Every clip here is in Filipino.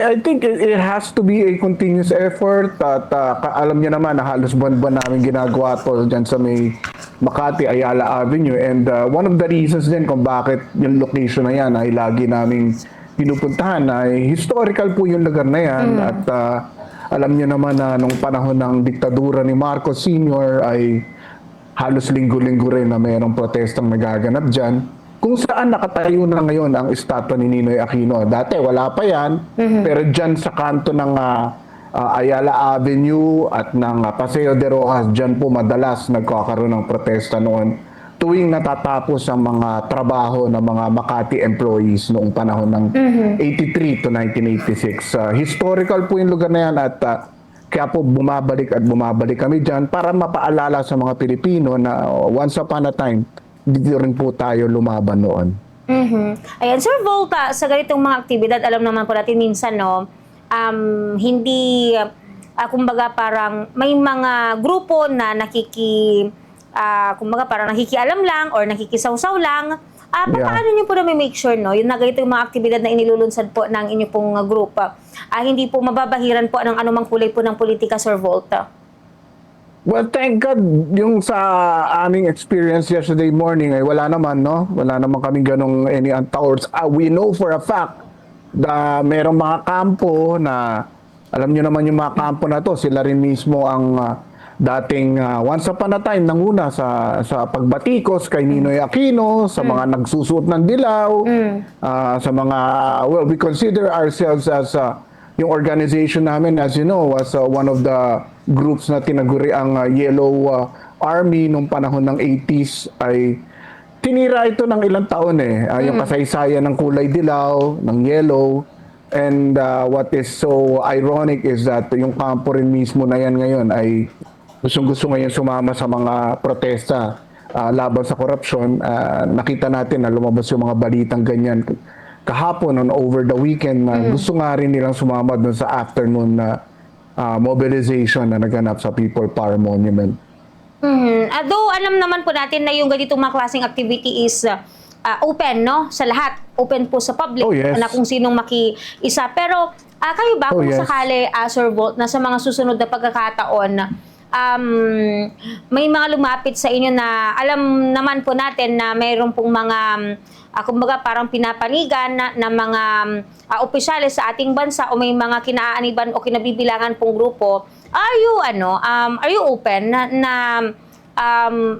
I think it has to be a continuous effort at alam niyo naman na halos buwan-buwan namin ginagawa to dyan sa may Makati, Ayala Avenue, and one of the reasons din kung bakit yung location na yan ay lagi naming pinupuntahan ay historical po yung lugar na yan at alam niyo naman na nung panahon ng diktadura ni Marcos Sr. ay halos linggo-linggo rin na mayroong protestang nagaganap dyan. Kung saan nakatayo na ngayon ang estatwa ni Ninoy Aquino. Dati wala pa yan, pero dyan sa kanto ng Ayala Avenue at ng Paseo de Rojas, dyan po madalas nagkakaroon ng protesta noon tuwing natatapos ang mga trabaho ng mga Makati employees noong panahon ng 83 to 1986. Historical po yung lugar na yan at kaya po bumabalik at bumabalik kami dyan para mapaalala sa mga Pilipino na once upon a time, dito rin po tayo lumaban noon. Ayan, Sir Volta, sa ganitong mga aktibidad, alam naman po natin minsan, no, hindi, kumbaga parang may mga grupo na kumbaga parang nakikialam lang or nakikisawsaw lang. Paano niyo po na make sure, no, yung na ganitong mga aktibidad na inilulunsad po ng inyo pong group, hindi po mababahiran po ng anumang kulay po ng politika, Sir Volta? Well, thank God, yung sa aming experience yesterday morning ay wala naman, no? Wala naman kaming ganong any untoward. We know for a fact na merong mga kampo na, alam nyo naman yung mga kampo na to, sila rin mismo ang dating once upon a time nanguna sa pagbatikos kay Ninoy Aquino, sa mga nagsusuot ng dilaw, sa mga, well, we consider ourselves as yung organization namin, as you know, was one of the groups na tinaguri ang Yellow Army nung panahon ng 80s ay tinira ito ng ilang taon yung kasaysayan ng kulay dilaw, ng yellow, and what is so ironic is that yung kampo rin mismo na yan ngayon ay gustong-gusto ngayon sumama sa mga protesta laban sa korupsyon. Nakita natin na lumabas yung mga balitang ganyan kahapon on over the weekend na gusto nga rin nilang sumama dun sa afternoon na mobilization na naganap sa People Power Monument. Although alam naman po natin na yung ganitong mga klaseng activity is open, no? Sa lahat. Open po sa public. Oh, yes. Na kung sinong makiisa. Pero kayo ba kung yes. sakali, Sir Volt, na sa mga susunod na pagkakataon, may mga lumapit sa inyo na alam naman po natin na mayroon pong mga kumbaga parang pinapanigan na mga opisyalis sa ating bansa o may mga kinaaniban o kinabibilangan pong grupo, are you open na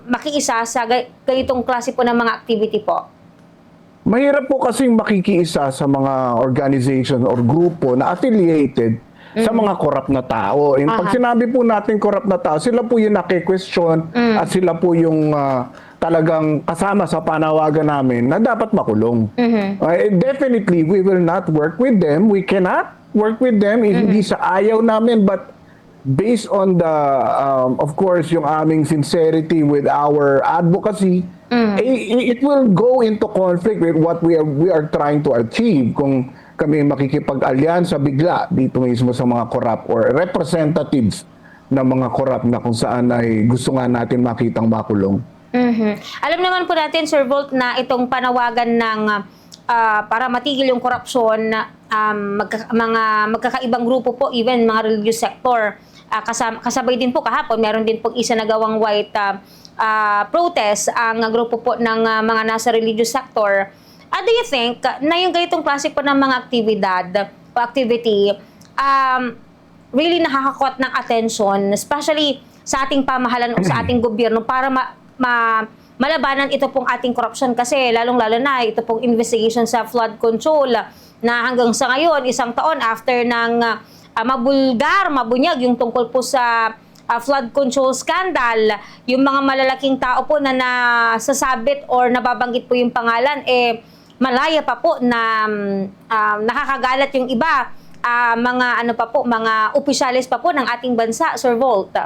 makiisa sa ganitong klase po ng mga activity po? Mahirap po kasing makikiisa sa mga organization or grupo na affiliated sa mga corrupt na tao. Pag sinabi po natin corrupt na tao, sila po yung naki-question at sila po yung talagang kasama sa panawagan namin na dapat makulong. Definitely, we will not work with them. We cannot work with them hindi sa ayaw namin, but based on the, of course, yung aming sincerity with our advocacy, it will go into conflict with what we are trying to achieve kung kami makikipag-alyansa bigla dito mismo sa mga corrupt or representatives ng mga corrupt na kung saan ay gusto nga natin makitang makulong. Alam naman po natin, Sir Volt, na itong panawagan ng para matigil yung korupsyon, mga magkakaibang grupo po, even mga religious sector, kasabay din po kahapon, meron din po isa nagawang white protest ang grupo po ng mga nasa religious sector. Do you think na yung ganitong klase po ng mga activity really nakakakot ng attention, especially sa ating pamahalan o sa ating gobyerno para malabanan ito pong ating corruption? Kasi lalong-lalo na ito pong investigation sa flood control na hanggang sa ngayon, isang taon after ng mabunyag yung tungkol po sa flood control scandal, yung mga malalaking tao po na nasasabit or nababanggit po yung pangalan, malaya pa po na nakakagalat yung iba, mga opisyalis pa po ng ating bansa, Sir Volt.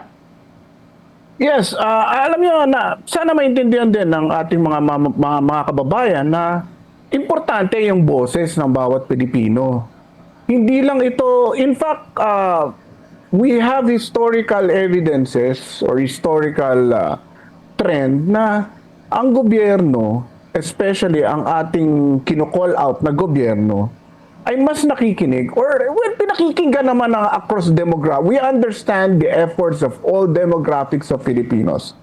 Yes, alam niyo na sana maintindihan din ng ating mga kababayan na importante yung boses ng bawat Pilipino. Hindi lang ito, in fact, we have historical evidences or historical trend na ang gobyerno, especially ang ating kino-call out na gobyerno, ay mas nakikinig or well, pinakikinggan naman ng across demographic. We understand the efforts of all demographics of Filipinos.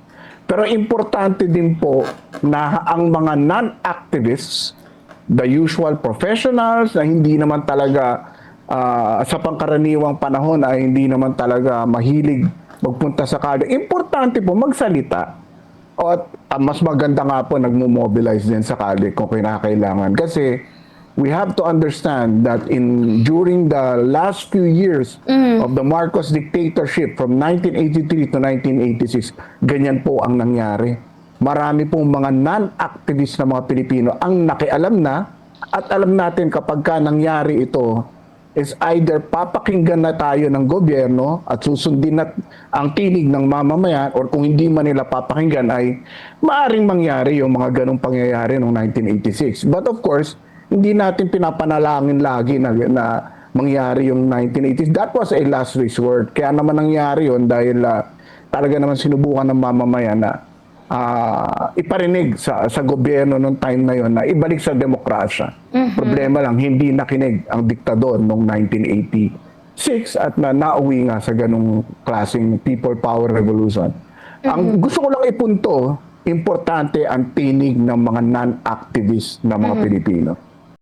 Pero importante din po na ang mga non-activists, the usual professionals na hindi naman talaga sa pangkaraniwang panahon ay hindi naman talaga mahilig magpunta sa kalye. Importante po magsalita. At mas maganda nga po nagmo-mobilize din sa kalye kung kinakailangan. Kasi we have to understand that during the last few years of the Marcos dictatorship from 1983 to 1986, ganyan po ang nangyari. Marami pong mga non-activist na mga Pilipino ang nakialam na at alam natin kapag ka nangyari ito is either papakinggan na tayo ng gobyerno at susundin na ang tinig ng mamamayan or kung hindi man nila papakinggan ay maaring mangyari yung mga ganong pangyayari noong 1986. But of course, hindi natin pinapanalangin lagi na mangyari yung 1980s. That was a last resort. Kaya naman nangyari yun dahil talaga naman sinubukan ng mamamayan na iparinig sa gobyerno noong time na yun na ibalik sa demokrasya. Problema lang, hindi nakinig ang diktador noong 1986 at nauwi nga sa ganong klaseng people power revolution. Ang gusto ko lang ipunto, importante ang tinig ng mga non-activist na mga Pilipino.